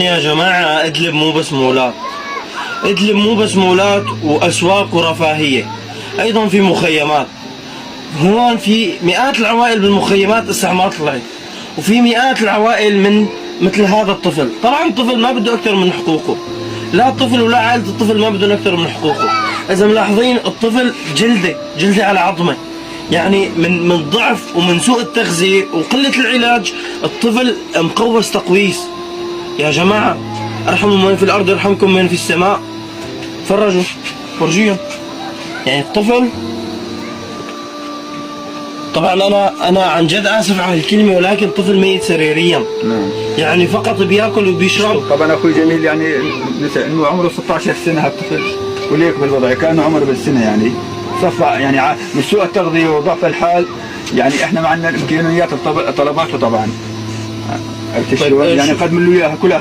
يا جماعة إدلب مو بس مولات، إدلب مو بس مولات وأسواق ورفاهية، أيضا في مخيمات. هون في مئات العوائل بالمخيمات لسه ما طلعت، وفي مئات العوائل من مثل هذا الطفل. طبعا الطفل ما بده أكثر من حقوقه، لا الطفل ولا عائلة الطفل ما بدهم أكثر من حقوقه. إذا ملاحظين الطفل جلدة على عظمة، يعني من ضعف ومن سوء التغذية وقلة العلاج الطفل مقوس تقويس. يا جماعة ارحموا من في الأرض يرحمكم من في السماء. فرجيهم يعني الطفل. طبعا أنا عن جد آسف على الكلمة، ولكن طفل ميت سريريا. نعم. يعني فقط بياكل وبيشرب. طبعا أخوي جميل يعني إنه عمره 16 سنة هالطفل وليك بالوضع كأنه عمره بالسنة، يعني صفى يعني من سوء التغذية وضعف الحال. يعني إحنا ما عندنا الإمكانيات طلباته طبعا. عرفت شلون؟ يعني قدموا له إياها كلها